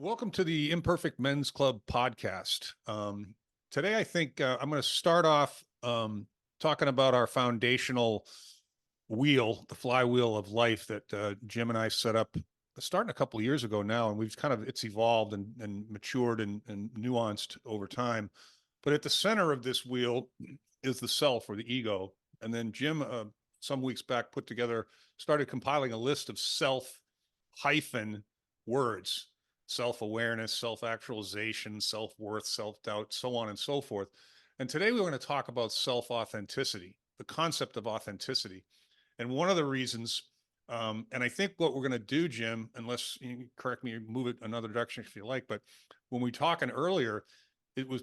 Welcome to the Imperfect Men's Club podcast. Today, I think I'm going to start off talking about our foundational wheel, the flywheel of life that Jim and I set up starting a couple of years ago now, and it's evolved and matured and nuanced over time. But at the center of this wheel is the self or the ego. And then Jim, some weeks back, started compiling a list of self hyphen words: self-awareness, self-actualization, self-worth, self-doubt, so on and so forth. And today we're going to talk about self-authenticity, the concept of authenticity. And one of the reasons, and I think what we're going to do, Jim, unless you correct me, move it another direction if you like, but when we talking earlier,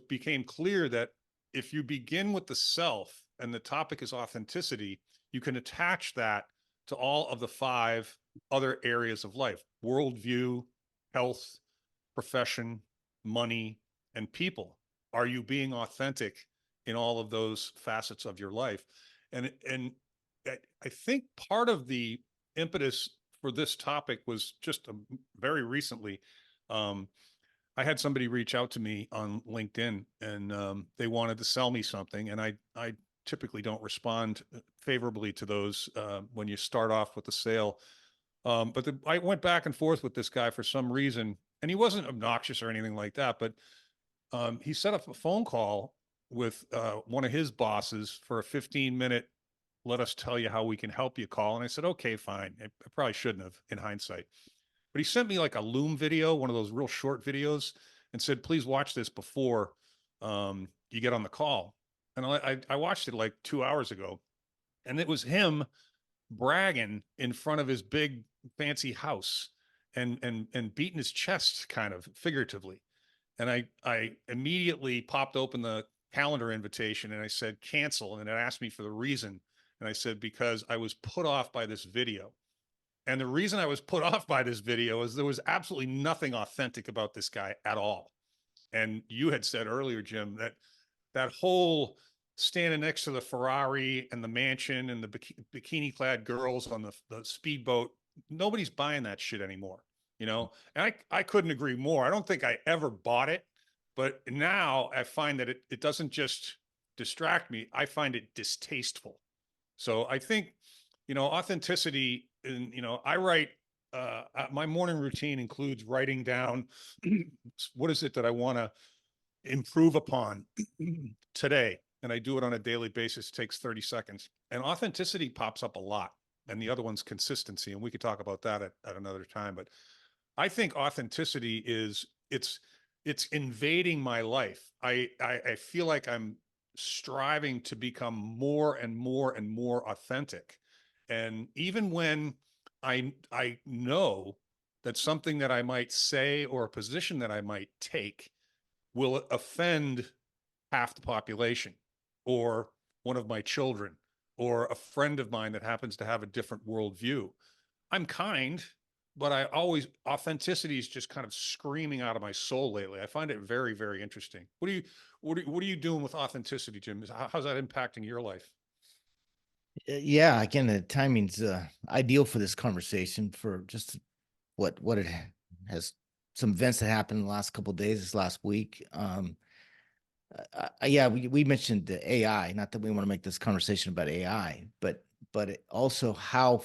became clear that if you begin with the self and the topic is authenticity, you can attach that to all of the 5 other areas of life: worldview, health, profession, money, and people. Are you being authentic in all of those facets of your life? And I think part of the impetus for this topic was just very recently. I had somebody reach out to me on LinkedIn, and they wanted to sell me something, and I typically don't respond favorably to those when you start off with the sale. But I went back and forth with this guy for some reason, and he wasn't obnoxious or anything like that, but he set up a phone call with one of his bosses for a 15-minute, let us tell you how we can help you call. And I said, okay, fine. I probably shouldn't have in hindsight. But he sent me like a Loom video, one of those real short videos, and said, please watch this before you get on the call. And I watched it like 2 hours ago, and it was him bragging in front of his big fancy house and beating his chest kind of figuratively. And I immediately popped open the calendar invitation and I said, cancel. And it asked me for the reason. And I said, because I was put off by this video. And the reason I was put off by this video is there was absolutely nothing authentic about this guy at all. And you had said earlier, Jim, that whole standing next to the Ferrari and the mansion and the bikini clad girls on the speedboat, nobody's buying that shit anymore, you know? And I couldn't agree more. I don't think I ever bought it, but now I find that it doesn't just distract me. I find it distasteful. So I think, authenticity, and, I write, my morning routine includes writing down what is it that I want to improve upon today. And I do it on a daily basis. It takes 30 seconds. And authenticity pops up a lot. And the other one's consistency. And we could talk about that at another time. But I think authenticity it's invading my life. I feel like I'm striving to become more and more and more authentic. And even when I know that something that I might say or a position that I might take will offend half the population, or one of my children, or a friend of mine that happens to have a different worldview, I'm kind, but authenticity is just kind of screaming out of my soul lately. I find it very, very interesting. What are you doing with authenticity, Jim? How's that impacting your life? Yeah, again, the timing's ideal for this conversation for just what it has some events that happened in the last couple of days, this last week. Yeah, we mentioned the AI. Not that we want to make this conversation about AI, but also how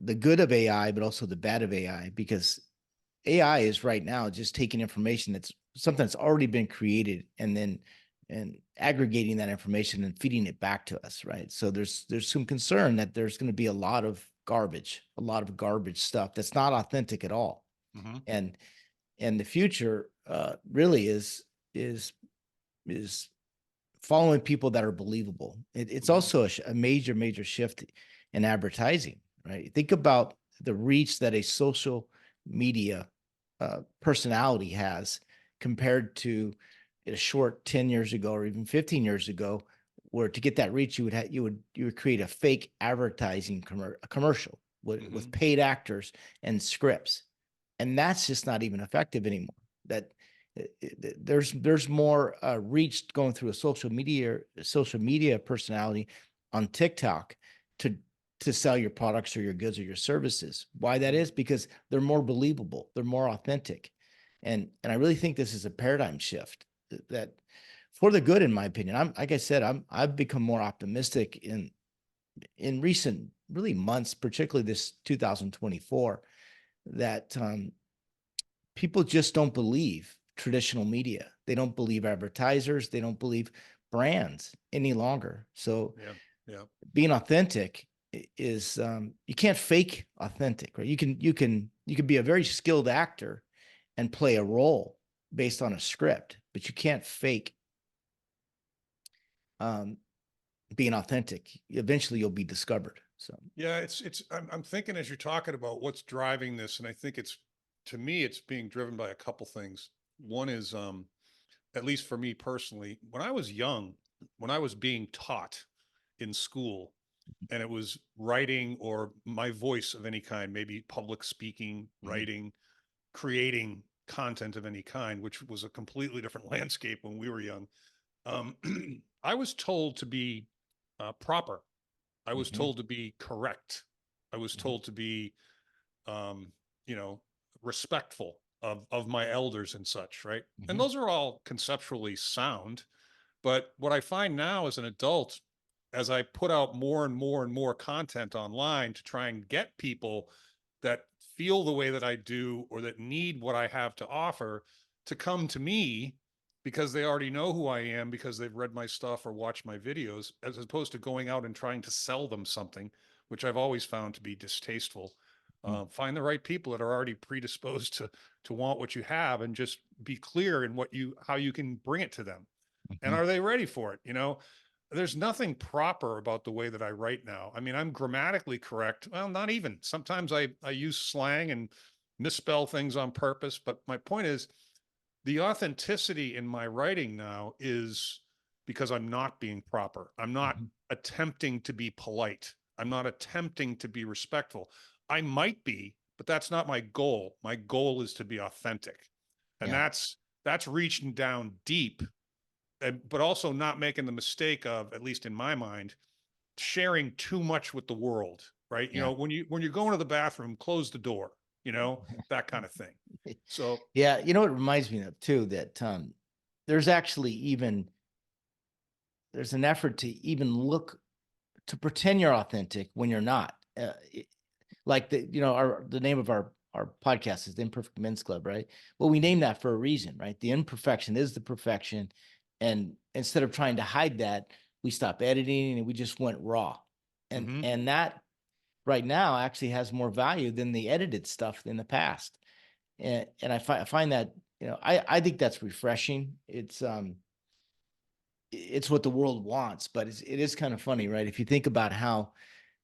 the good of AI, but also the bad of AI, because AI is right now just taking information that's something that's already been created and aggregating that information and feeding it back to us, right? So there's some concern that there's going to be a lot of garbage stuff that's not authentic at all. Mm-hmm. And the future really is following people that are believable. It's Mm-hmm. also a major shift in advertising, right? Think about the reach that a social media personality has compared to a short 10 years ago or even 15 years ago, where to get that reach, you would create a fake advertising commercial with paid actors and scripts. And that's just not even effective anymore. That there's more reach going through a social media personality on TikTok to sell your products or your goods or your services. Why that is? Because they're more believable, they're more authentic. And I really think this is a paradigm shift that for the good, in my opinion. Like I said, I've become more optimistic in recent really months, particularly this 2024, that people just don't believe traditional media. They don't believe advertisers. They don't believe brands any longer. So Yeah. Yeah. being authentic is you can't fake authentic, right? You can be a very skilled actor and play a role based on a script, but you can't fake um, being authentic. Eventually, you'll be discovered. So Yeah, I'm thinking as you're talking about what's driving this, and I think to me, it's being driven by a couple things. One is, at least for me personally, when I was young, when I was being taught in school, and it was writing or my voice of any kind, maybe public speaking, mhm, writing, creating content of any kind, which was a completely different landscape when we were young. Um, I was told to be proper. I was mhm, told to be correct. I was mhm, told to be, um, you know, respectful of my elders and such, right? And mhm, those are all conceptually sound. But what I find now as an adult, as I put out more and more and more content online to try and get people that feel the way that I do or that need what I have to offer to come to me because they already know who I am because they've read my stuff or watched my videos, as opposed to going out and trying to sell them something, which I've always found to be distasteful. mhm, Find the right people that are already predisposed to want what you have, and just be clear in how you can bring it to them, and mhm, are they ready for it? There's nothing proper about the way that I write now. I mean, I'm grammatically correct. Well, not even. Sometimes I use slang and misspell things on purpose. But my point is, the authenticity in my writing now is because I'm not being proper. I'm not mhm. attempting to be polite. I'm not attempting to be respectful. I might be, but that's not my goal. My goal is to be authentic. And Yeah, that's reaching down deep, but also not making the mistake of, at least in my mind, sharing too much with the world, right? yeah. When you're going to the bathroom, close the door, that kind of thing. So, Yeah, you know what it reminds me of too, that there's actually even there's an effort to even look to pretend you're authentic when you're not. Like the name of our podcast is the Imperfect Men's Club, right? Well, we named that for a reason, right? The imperfection is the perfection, and instead of trying to hide that, we stopped editing and we just went raw, and mhm. and that right now actually has more value than the edited stuff in the past. And I find that I think that's refreshing. It's what the world wants, but it is kind of funny, right? If you think about how,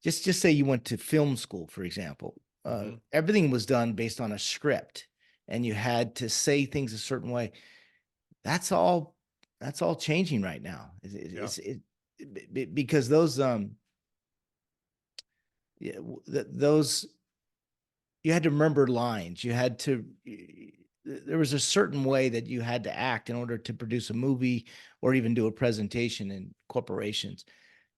just say you went to film school, for example, Mhm. everything was done based on a script, and you had to say things a certain way. That's all. That's all changing right now. Yeah. Because those yeah, those you had to remember lines. You had to. There was a certain way that you had to act in order to produce a movie or even do a presentation in corporations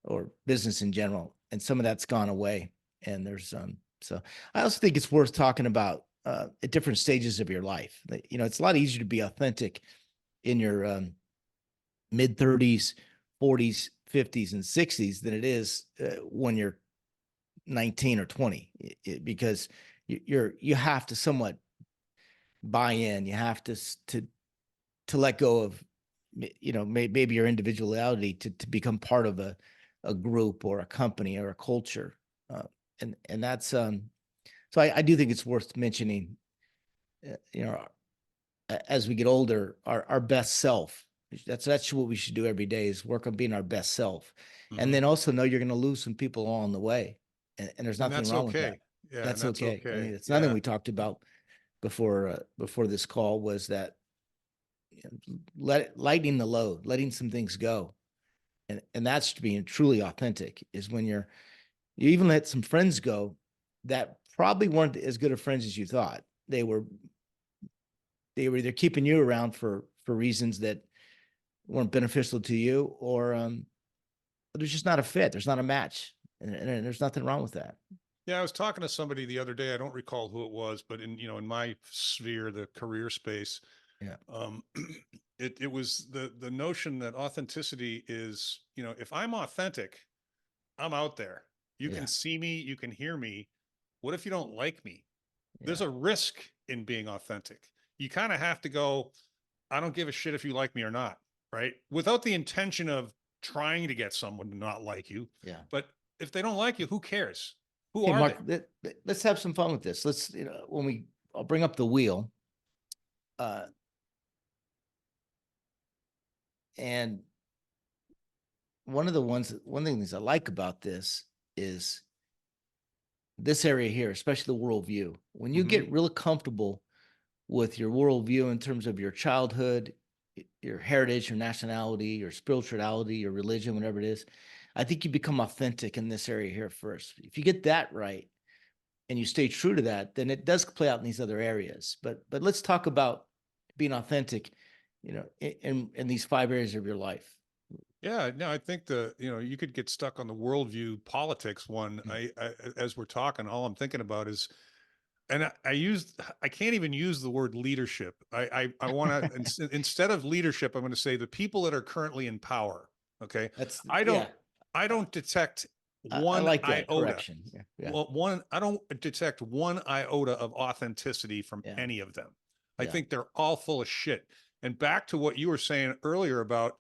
or business in general, and some of that's gone away. And there's so I also think it's worth talking about at different stages of your life. It's a lot easier to be authentic in your mid 30s, 40s, 50s, and 60s than it is when you're 19 or 20, because you have to somewhat buy in. You have to let go of maybe your individuality to become part of a group or a company or a culture, uh, and that's so I do think it's worth mentioning. You know, as we get older, our best self. That's what we should do every day, is work on being our best self, and Mhm. then also know you're going to lose some people along the way, and there's And nothing that's wrong with that. okay. Yeah. And That's that's okay. I mean, okay. it's nothing Yeah. we talked about before this call, was that lightening the load, letting some things go, and that's being truly authentic. Is when you even let some friends go that probably weren't as good of friends as you thought. They were either keeping you around for reasons that weren't beneficial to you, or there's just not a fit. There's not a match, and there's nothing wrong with that. Yeah, I was talking to somebody the other day. I don't recall who it was, but in my sphere, the career space, Yeah. um, it was the notion that authenticity is, if I'm authentic, I'm out there. You can Yeah. see me, you can hear me. What if you don't like me? There's Yeah. a risk in being authentic. You kind of have to go, I don't give a shit if you like me or not, right? Without the intention of trying to get someone to not like you. Yeah. But if they don't like you, who cares? Who Hey, are Mark, they? let's have some fun with this. Let's, I'll bring up the wheel. Uh, and one of the things I like about this is this area here, especially the worldview. When you Hmm. get really comfortable with your worldview in terms of your childhood, your heritage, your nationality, your spirituality, your religion, whatever it is, I think you become authentic in this area here first. If you get that right and you stay true to that, then it does play out in these other areas. But let's talk about being authentic, in these 5 areas of your life. Yeah, no, I think you could get stuck on the worldview politics one. Mm. As we're talking, all I'm thinking about is, and I can't even use the word leadership. I want to, instead of leadership, I'm going to say the people that are currently in power. Okay. That's I don't, yeah. I I, don't detect I one like that iota. correction. Yeah, yeah, I don't detect one iota of authenticity from yeah, any of them. I yeah, think they're all full of shit. And back to what you were saying earlier about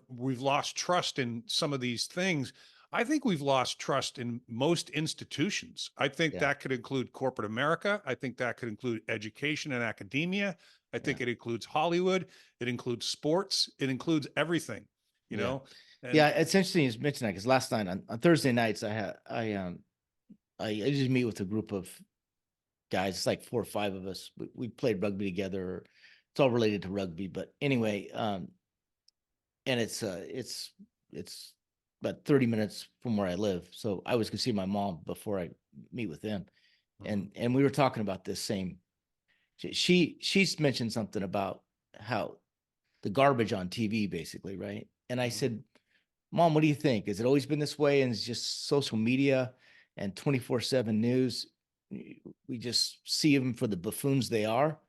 we've lost trust in some of these things. I think we've lost trust in most institutions. I think yeah, that could include corporate America. I think that could include education and academia. I yeah, think it includes Hollywood. It includes sports. It includes everything, you yeah. know? And Yeah, it's interesting you mentioned that because last night on Thursday nights I just meet with a group of guys. It's like 4 or 5 of us. We played rugby together. It's all related to rugby, but anyway, and it's about 30 minutes from where I live. So I was gonna see my mom before I meet with them, Mhm. and we were talking about this same. She's mentioned something about how the garbage on TV, basically, right? And I Mhm. said, Mom, what do you think? Has it always been this way? And it's just social media and 24/7 news. We just see them for the buffoons they are.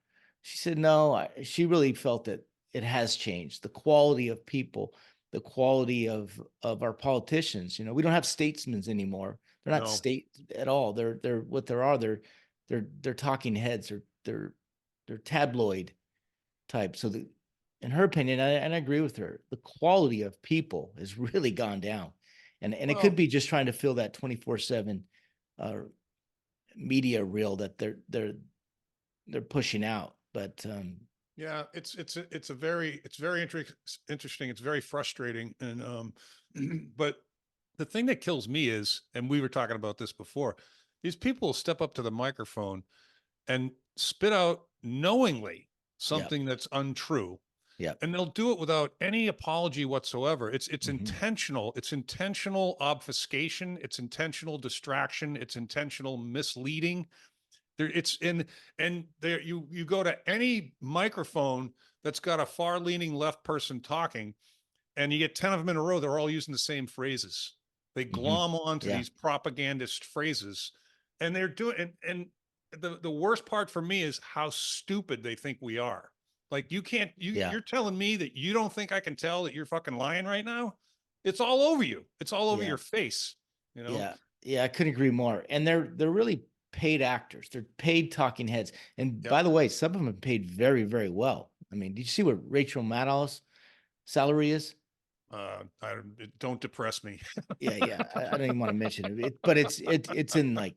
She said, no, she really felt that it has changed. The quality of people, the quality of our politicians. We don't have statesmen anymore. They're not No. state at all. They're what there are. They're talking heads. They're tabloid type. So in her opinion, and I agree with her, the quality of people has really gone down, and it could Well, be just trying to fill that 24/7 uh, media reel that they're pushing out. But yeah, it's very interesting. It's very frustrating, and but the thing that kills me is, and we were talking about this before, these people step up to the microphone and spit out knowingly yeah, something that's untrue, yeah, and they'll do it without any apology whatsoever. It's hmm, intentional. It's intentional obfuscation. It's intentional distraction. It's intentional misleading. There, it's in, and there you go to any microphone that's got a far leaning left person talking, and you get 10 of them in a row. They're all using the same phrases. They hmm, glom onto yeah, these propagandist phrases, and they're doing. And the worst part for me is how stupid they think we are. Like you can't yeah, you're telling me that you don't think I can tell that you're fucking lying right now? It's all over you. It's all over yeah, your face. You know. yeah, yeah. I couldn't agree more. And they're really paid actors. They're paid talking heads. And Yep. by the way, some of them are paid very, very well. I mean, did you see what Rachel Maddow's salary is? Don't depress me. Yeah, yeah. I don't even want to mention it, but it's in like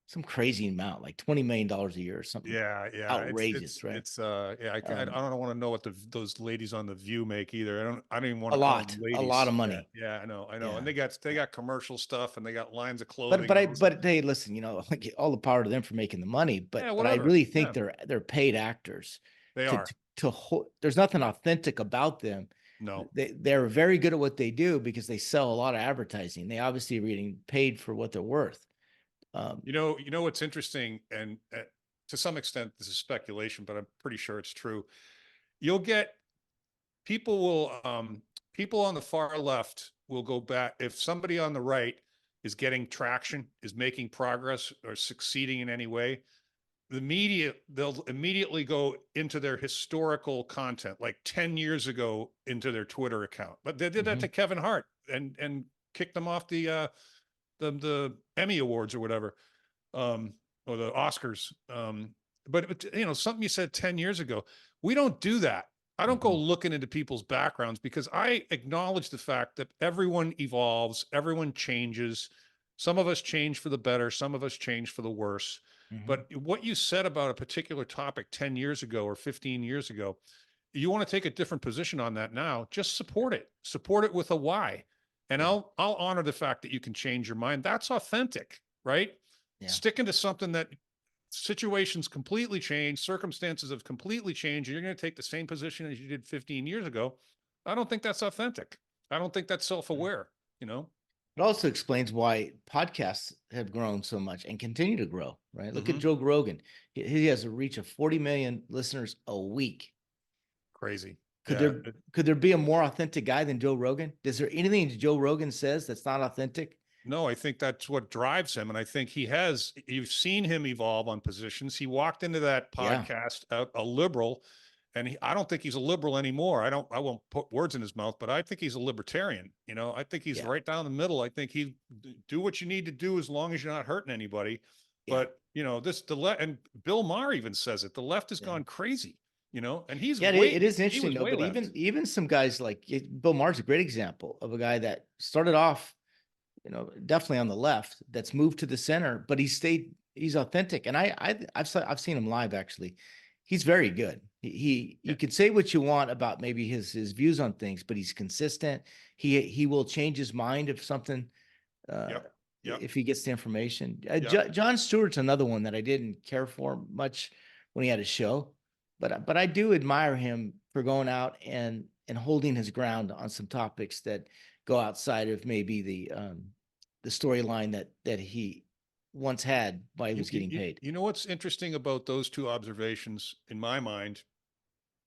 some crazy amount, like $20 million a year or something Yeah, yeah. outrageous, right? Yeah, I Um, don't want to know what those ladies on the View make either. I don't even want a to call them lot, a lot ladies. of Yeah, money. yeah, I know. And Yeah. they got commercial stuff and they got lines of But clothing but and I all this. but hey, listen, like all the power to them for making the money. Yeah, But I whatever. really think Yeah, they're paid actors they to are. there's nothing authentic about them. No. They're very good at what they do because they sell a lot of advertising. They obviously are getting paid for what they're worth. Um, You know what's interesting, and to some extent this is speculation, but I'm pretty sure it's true. You'll get people will people on the far left will go back if somebody on the right is getting traction, is making progress, or succeeding in any way, the media, they'll immediately go into their historical content, like 10 years ago into their Twitter account. But they did that to Kevin Hart and kicked them off the Emmy Awards or whatever, or the Oscars. But you know, something you said 10 years ago, we don't do that. I don't go looking into people's backgrounds because I acknowledge the fact that everyone evolves, everyone changes. Some of us change for the better, some of us change for the worse. But what you said about a particular topic 10 years ago or 15 years ago, you want to take a different position on that now, just support it. Support it with a why. And Yeah. I'll honor the fact that you can change your mind. That's authentic, right? Yeah. Sticking to something that situations completely change, circumstances have completely changed, and you're going to take the same position as you did 15 years ago. I don't think that's authentic. I don't think that's self-aware, you know? It also explains why podcasts have grown so much and continue to grow, right? Look at Joe Rogan. He has a reach of 40 million listeners a week. Crazy. Could there be a more authentic guy than Joe Rogan? Is there anything Joe Rogan says that's not authentic? No, I think that's what drives him. And I think you've seen him evolve on positions. He walked into that podcast a liberal, and I don't think he's a liberal anymore. I won't put words in his mouth, but I think he's a libertarian. You know, I think he's right down the middle. I think he do what you need to do as long as you're not hurting anybody. But you know, and Bill Maher even says it. The left has gone crazy. You know, and he's it is interesting though. But even some guys like Bill Maher's a great example of a guy that started off, you know, definitely on the left, that's moved to the center, but he's authentic. And I've seen him live actually. He's very good. You could say what you want about maybe his views on things, but he's consistent. He will change his mind if something if he gets the information. Jon Stewart's another one that I didn't care for much when he had a show, but I do admire him for going out and holding his ground on some topics that go outside of maybe the storyline that he once had while he was getting paid. You know what's interesting about those two observations in my mind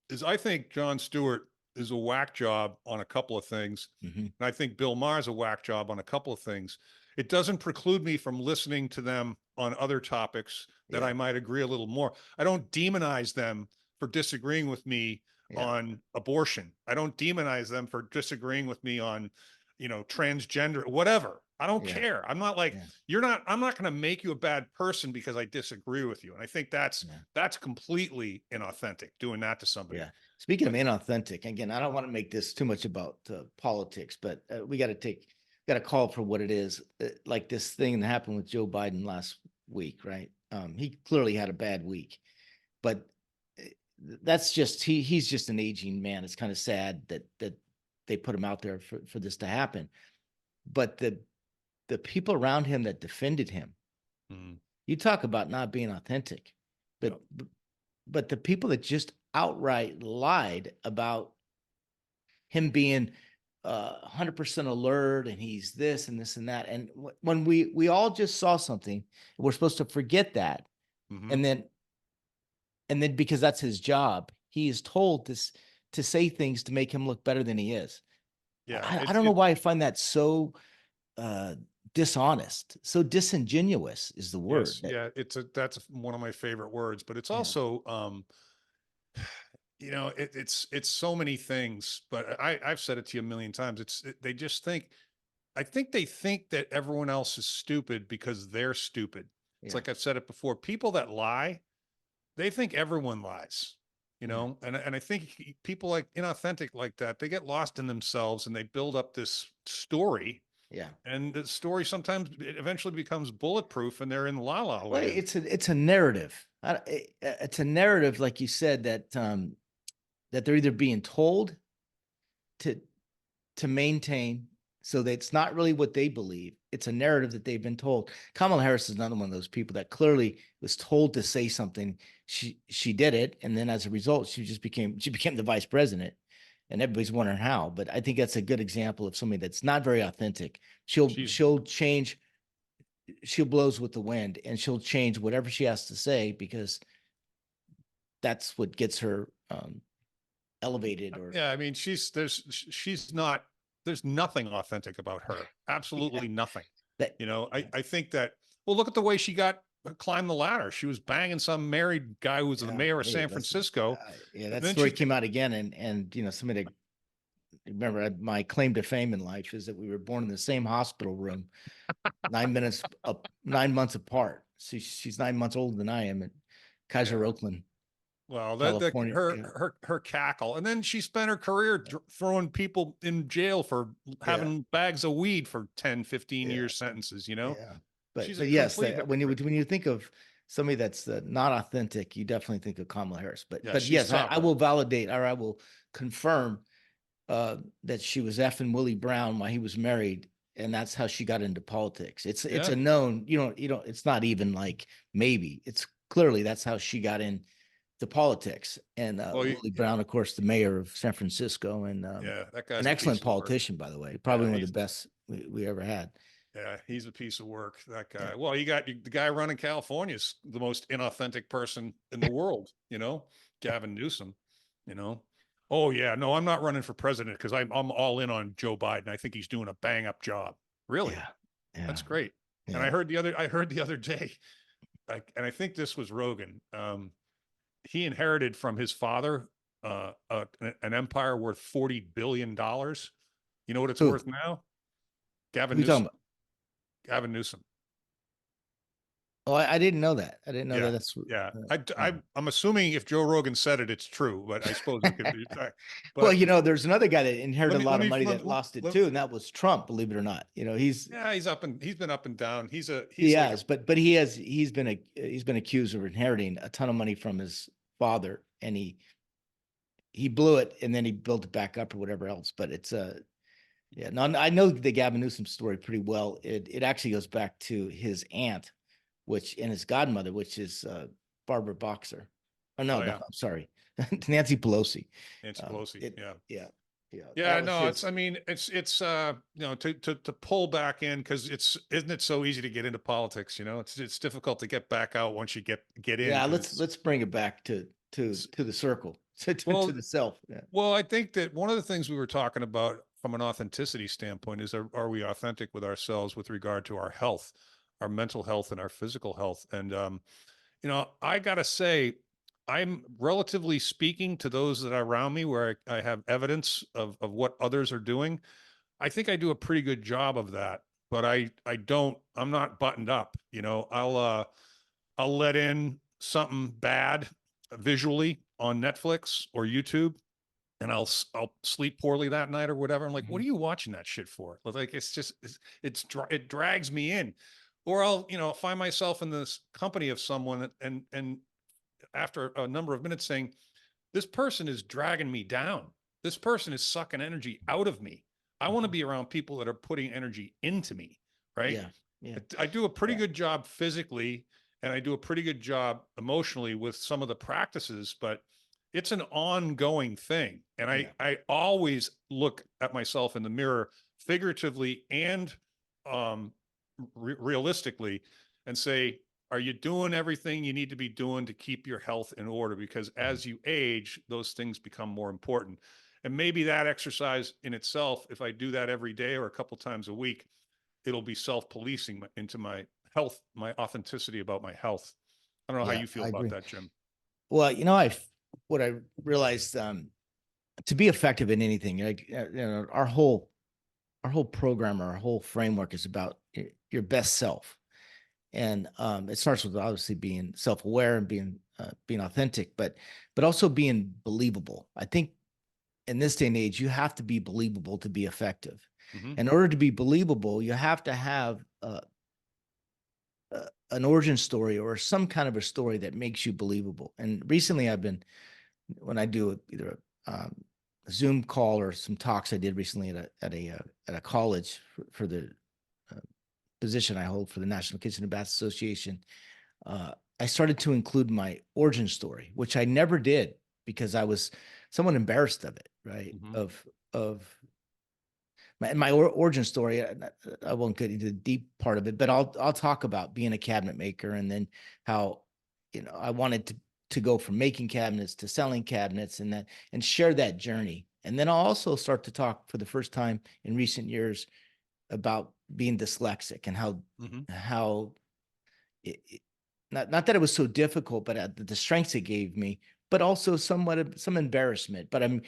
is I think Jon Stewart is a whack job on a couple of things. And I think Bill Maher's a whack job on a couple of things. It doesn't preclude me from listening to them on other topics that I might agree a little more. I don't demonize them for disagreeing with me on abortion. I don't demonize them for disagreeing with me on, you know, transgender, whatever. I don't care. I'm not like, I'm not going to make you a bad person because I disagree with you. And I think that's completely inauthentic, doing that to somebody. Yeah. Speaking of inauthentic, again, I don't want to make this too much about politics, but we got to call for what it is. Like this thing that happened with Joe Biden last week, right? He clearly had a bad week, but that's just, he's just an aging man. It's kind of sad that they put him out there for this to happen. But the people around him that defended him, you talk about not being authentic, but the people that just outright lied about him being 100% alert and he's this and this and that. And when we all just saw something, we're supposed to forget that. And then because that's his job, he is told to say things to make him look better than he is. I don't know why I find that so dishonest, so disingenuous is the word. That's one of my favorite words, but it's also you know, it's so many things, but I've said it to you a million times. They just think, I think they think that everyone else is stupid because they're stupid. It's like I've said it before, people that lie, they think everyone lies, you know, and I think people like inauthentic like that, they get lost in themselves and they build up this story. And the story sometimes it eventually becomes bulletproof and they're in la la land. Well, it's a narrative. It's a narrative, like you said, that that they're either being told to maintain, so that it's not really what they believe. It's a narrative that they've been told. Kamala Harris is another one of those people that clearly was told to say something. She did it, and then as a result, she became the vice president. And everybody's wondering how, but I think that's a good example of somebody that's not very authentic. She'll change, she'll blows with the wind, and she'll change whatever she has to say because that's what gets her elevated. Or I mean, there's nothing authentic about her. Absolutely nothing. That, I think that, well, look at the way she got climbed the ladder. She was banging some married guy who was the yeah, mayor of hey, San listen, Francisco. yeah, And that then story she, came out again, and somebody that, remember, my claim to fame in life is that we were born in the same hospital room, 9 months apart. She's 9 months older than I am at Kaiser yeah, Oakland, well, California. her, Yeah, her cackle. And then she spent her career throwing people in jail for yeah, having bags of weed for 10, 15 yeah, year sentences, yeah. She's a But yes, complete hypocrite. when you think of somebody that's not authentic, you definitely think of Kamala Harris. Yeah, But she's yes, top I will validate, or I will confirm that she was effing Willie Brown while he was married, and that's how she got into politics. It's Yeah. a known, it's not even like maybe. It's clearly that's how she got into politics. And Well, Willie Brown, of course, the mayor of San Francisco, and yeah, that an guy's a excellent piece of work. politician, by the way, probably Yeah. one of the best we ever had. Yeah, he's a piece of work. That Yeah. guy. Well, you got the guy running California is the most inauthentic person in the world, Gavin Newsom, you know. Oh yeah, no, I'm not running for president because I'm all in on Joe Biden. I think he's doing a bang up job. Really? Yeah. That's Yeah. great. And Yeah. I heard the other day, and I think this was Rogan. He inherited from his father an empire worth $40 billion. You know what it's Who? worth now? Who Gavin are you talking Newsom. about? Gavin Newsom. Oh, I didn't know that. I didn't know that. Yeah, That's yeah. yeah. I'm assuming if Joe Rogan said it, it's true, but I suppose it could be. Well, But there's another guy that inherited a lot of money let that me lost it too, and that was Trump, believe it or not. yeah, he's been up and down. He He's like a has, but he's been accused of inheriting a ton of money from his father, and he blew it, and then he built it back up or whatever else. But it's yeah, no, I know the Gavin Newsom story pretty well. It actually goes back to his aunt, and his godmother, which is Barbara Boxer. Oh no, oh no, yeah, I'm sorry, Nancy Pelosi. Nancy Pelosi. It Yeah. Yeah, yeah, Yeah, that was no, his. I mean, it's to pull back in because isn't it so easy to get into politics, it's difficult to get back out once you get in Yeah, because let's bring it back to the circle, to well, the self. Yeah. well, I think that one of the things we were talking about from an authenticity standpoint is are we authentic with ourselves with regard to our health, our mental health and our physical health? And I gotta say, I'm relatively speaking to those that are around me where I have evidence of what others are doing. I think I do a pretty good job of that, but I'm not buttoned up. I'll let in something bad visually on Netflix or YouTube and I'll sleep poorly that night or whatever. I'm like, what Mhm. are you watching that shit for? Like, it's just it drags me in, or I'll find myself in this company of someone and after a number of minutes saying, this person is dragging me down. This person is sucking energy out of me. I want to Mhm. be around people that are putting energy into me, right? Yeah, yeah, I do a pretty yeah, good job physically and I do a pretty good job emotionally with some of the practices, but it's an ongoing thing. And yeah. I always look at myself in the mirror figuratively and um, realistically and say, are you doing everything you need to be doing to keep your health in order? Because Mhm. as you age, those things become more important. And maybe that exercise in itself, if I do that every day or a couple times a week, it'll be self-policing into my health, my authenticity about my health. I don't know how Yeah, you feel I about agree. that, Jim. Well, what I realized, to be effective in anything, like our whole program or our whole framework is about your best self, and it starts with obviously being self-aware and being authentic, but also being believable. I think in this day and age, you have to be believable to be effective. Mm-hmm. In order to be believable, you have to have an origin story or some kind of a story that makes you believable. And recently, when I do either a Zoom call or some talks I did recently at a college for the uh, position I hold for the National Kitchen and Bath Association, I started to include my origin story, which I never did because I was somewhat embarrassed of it, right? Mm-hmm. Of my origin story. I won't get into the deep part of it, but I'll talk about being a cabinet maker and then how I wanted to go from making cabinets to selling cabinets and share that journey. And then I'll also start to talk for the first time in recent years about being dyslexic and Hmm. how not that it was so difficult, but the strengths it gave me, but also somewhat of some embarrassment. But I'm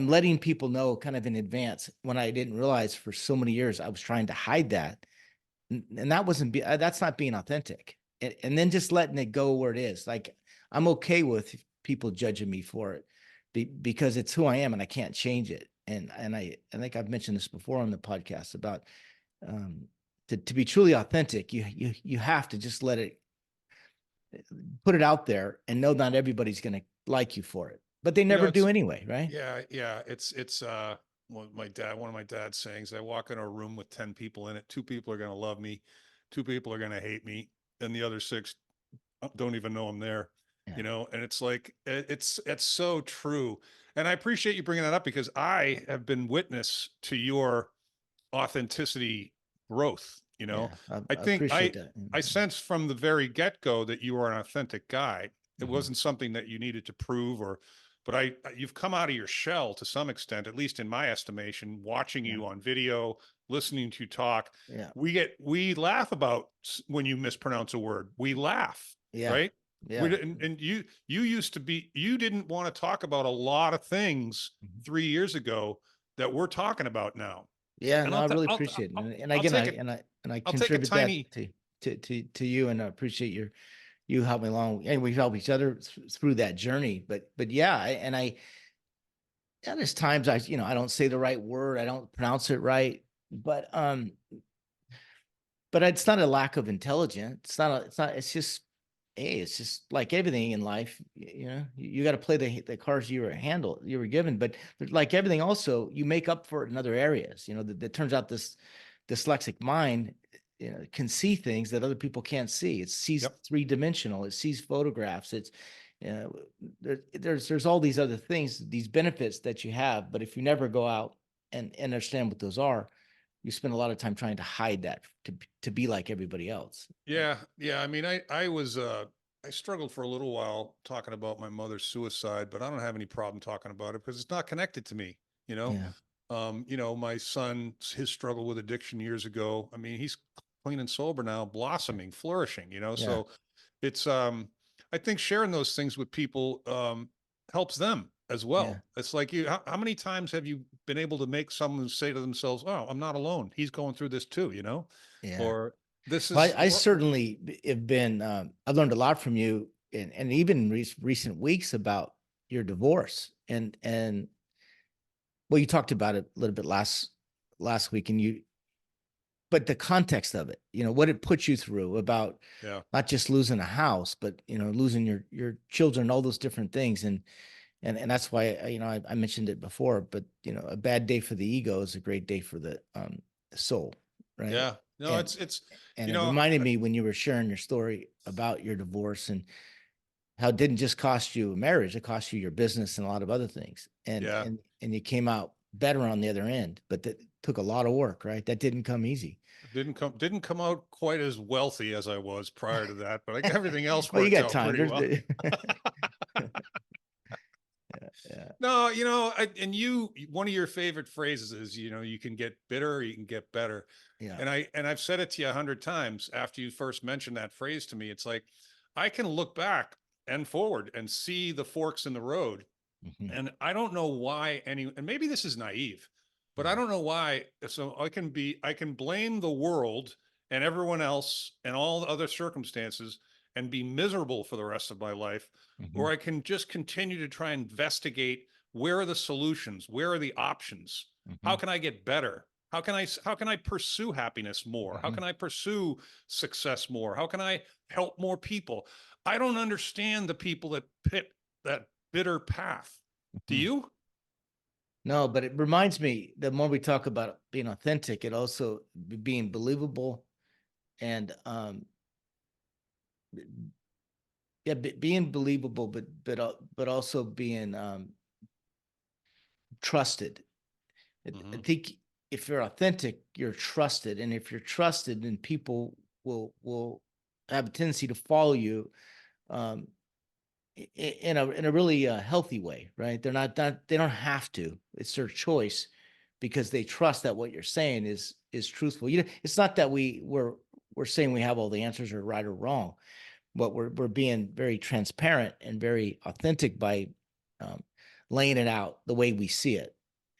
letting people know kind of in advance when I didn't realize for so many years I was trying to hide that, and that wasn't that's not being authentic. And then just letting it go where it is. Like I'm okay with people judging me for it because it's who I am and I can't change it. And I think I've mentioned this before on the podcast about um, to be truly authentic, you have to just let it put it out there and know not everybody's going to like you for it, but they You know, never do it's anyway, right? yeah. It's well, one of my dad's sayings. I walk in a room with 10 people in it. Two people are going to love me, two people are going to hate me, and the other six don't even know I'm there. Yeah, And it's like it's so true. And I appreciate you bringing that up because I have been witness to your authenticity growth. yeah, I I think appreciate that. I sensed from the very get-go that you are an authentic guy. It Mm-hmm. wasn't something that you needed to prove, but you've come out of your shell to some extent, at least in my estimation, watching Yeah, you on video, listening to you talk. yeah, We laugh about when you mispronounce a word. We laugh, yeah, right? yeah, And you used to be, you didn't want to talk about a lot of things mhm. 3 years ago that we're talking about now. Yeah. And No, I'll I t- really appreciate it, and I'll again, take it. I I'll take a contribute that tiny. to you, and I appreciate you help me along, and we help each other through that journey. But yeah, yeah, there's times I don't say the right word, I don't pronounce it right, but it's not a lack of intelligence. It's just, hey, it's just like everything in life. You got to play the cards you were given. But like everything, also you make up for it in other areas. That turns out this dyslexic mind, can see things that other people can't see. It sees Yep. 3-dimensional. It sees photographs. It's there's all these other things, these benefits that you have. But if you never go out and understand what those are, you spend a lot of time trying to hide that to be like everybody else. Yeah. Yeah. I mean, I struggled for a little while talking about my mother's suicide, but I don't have any problem talking about it because it's not connected to me, you know? Yeah, My son, his struggle with addiction years ago. I mean, he's clean and sober now, blossoming, flourishing. yeah, So it's, I think sharing those things with people, helps them as yeah, well. It's like how many times have you been able to make someone say to themselves, "Oh, I'm not alone. He's going through this too," yeah. or this Well, is, I certainly have been. I've learned a lot from you, and even in recent weeks about your divorce, and well, you talked about it a little bit last week, but the context of it, what it put you through about yeah, not just losing a house, but losing your children, all those different things, and that's why I mentioned it before, but a bad day for the ego is a great day for the soul, right? yeah. No, And it's, and you it know, reminded me when you were sharing your story about your divorce and how it didn't just cost you a marriage, it cost you your business and a lot of other things, and yeah. and and you came out better on the other end, but that took a lot of work, right? That didn't come easy. Didn't come out quite as wealthy as I was prior to that, but everything else Well, you worked got out time. pretty well. Yeah, No, and one of your favorite phrases is, you can get bitter, or you can get better. yeah, And I've said it to you 100 times after you first mentioned that phrase to me. It's like, I can look back and forward and see the forks in the road. hmm, And I don't know why and maybe this is naive, but I yeah, don't know why. So I can blame the world and everyone else and all the other circumstances and be miserable for the rest of my life, hmm, or I can just continue to try and investigate where are the solutions, where are the options, hmm, how can I get better? How can I pursue happiness more? How hmm, can I pursue success more? How can I help more people? I don't understand the people that pit that bitter path. Do hmm. you? No, but it reminds me, the more we talk about being authentic, it also being believable and yeah, being believable, but also being trusted. I Hmm. think if you're authentic, you're trusted, and if you're trusted, then people will have a tendency to follow you um, in a really healthy way, right? They're not they don't have to. It's their choice, because they trust that what you're saying is truthful. You know, it's not that we're saying we have all the answers or right or wrong, but we're being very transparent and very authentic by um, laying it out the way we see it,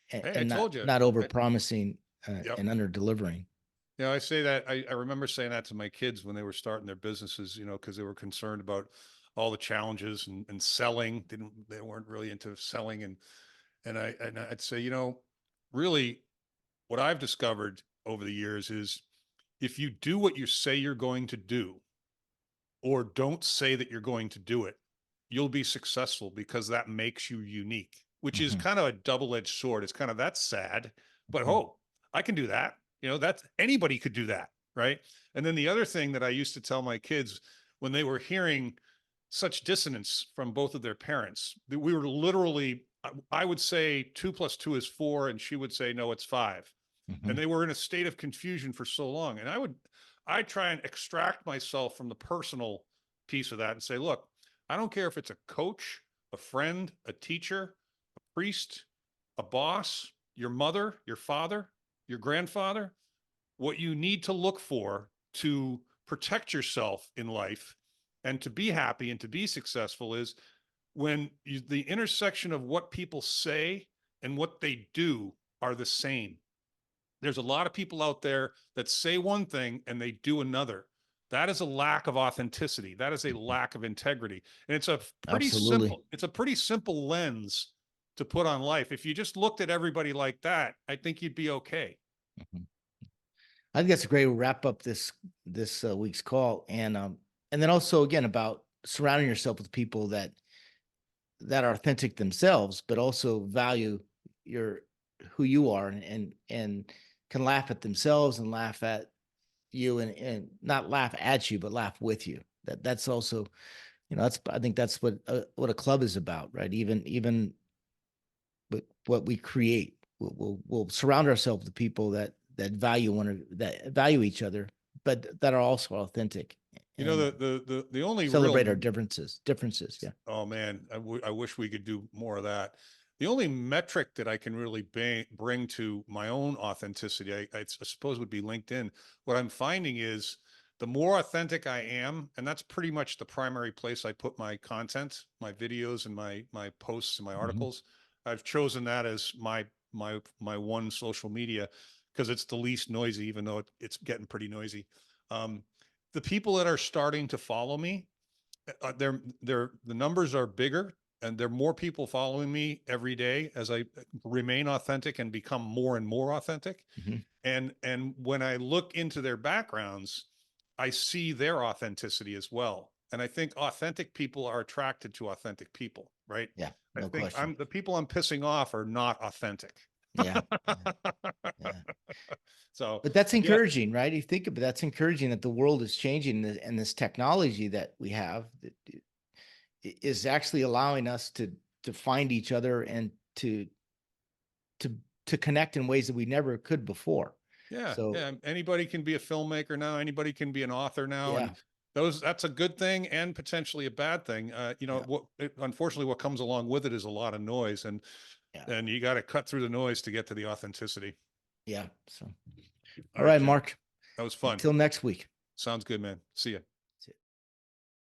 Hey, I and told you. not over promising Yep. and under delivering. You know, I say that I remember saying that to my kids when they were starting their businesses, you know, because they were concerned about all the challenges and selling. They weren't really into selling. And I'd say, you know, really what I've discovered over the years is if you do what you say you're going to do, or don't say that you're going to do it, you'll be successful because that makes you unique, which is Mhm, kind of a double-edged sword. It's kind of that's sad, but mhm, oh, I can do that. You know, that's anybody could do that, right? And then the other thing that I used to tell my kids when they were hearing such dissonance from both of their parents, that we were literally, I would say 2 + 2 is 4, and she would say, no, it's 5. And mhm. they were in a state of confusion for so long. And I try and extract myself from the personal piece of that and say, look, I don't care if it's a coach, a friend, a teacher, a priest, a boss, your mother, your father, your grandfather. What you need to look for to protect yourself in life and to be happy and to be successful is when the intersection of what people say and what they do are the same. There's a lot of people out there that say one thing and they do another. That is a lack of authenticity. That is a lack of integrity. And Absolutely. it's a pretty simple lens to put on life. If you just looked at everybody like that, I think you'd be okay. Mhm. I think that's a great way to wrap up this week's call, and then also again about surrounding yourself with people that are authentic themselves, but also value your who you are, and can laugh at themselves and laugh at you, and not laugh at you, but laugh with you. That's also, you know, that's, I think that's what a club is about, right? Even what we create, we'll surround ourselves with people that value that value each other, but that are also authentic, You know, and the only celebrate our real differences. Yeah. Oh man, I wish we could do more of that. The only metric that I can really bring to my own authenticity, I suppose, would be LinkedIn. What I'm finding is the more authentic I am, and that's pretty much the primary place I put my content, my videos, and my posts and my Mhm. articles. I've chosen that as my one social media because it's the least noisy, even though it's getting pretty noisy. Um, the people that are starting to follow me, the numbers are bigger and there are more people following me every day as I remain authentic and become more and more authentic. Mhm. And when I look into their backgrounds, I see their authenticity as well. And I think authentic people are attracted to authentic people, right? Yeah, I no think question. the people I'm pissing off are not authentic. Yeah, yeah, yeah. So But that's yeah, encouraging, right? You think about that's encouraging that the world is changing, and this technology that we have that is actually allowing us to find each other and to to connect in ways that we never could before. yeah, So yeah. Anybody can be a filmmaker now. Anybody can be an author now, and yeah, that's a good thing and potentially a bad thing. You know, yeah, unfortunately, what comes along with it is a lot of noise, yeah, and you got to cut through the noise to get to the authenticity. yeah. So All all right, right, Jim, Mark. that was fun. Until next week. Sounds good, man. See ya.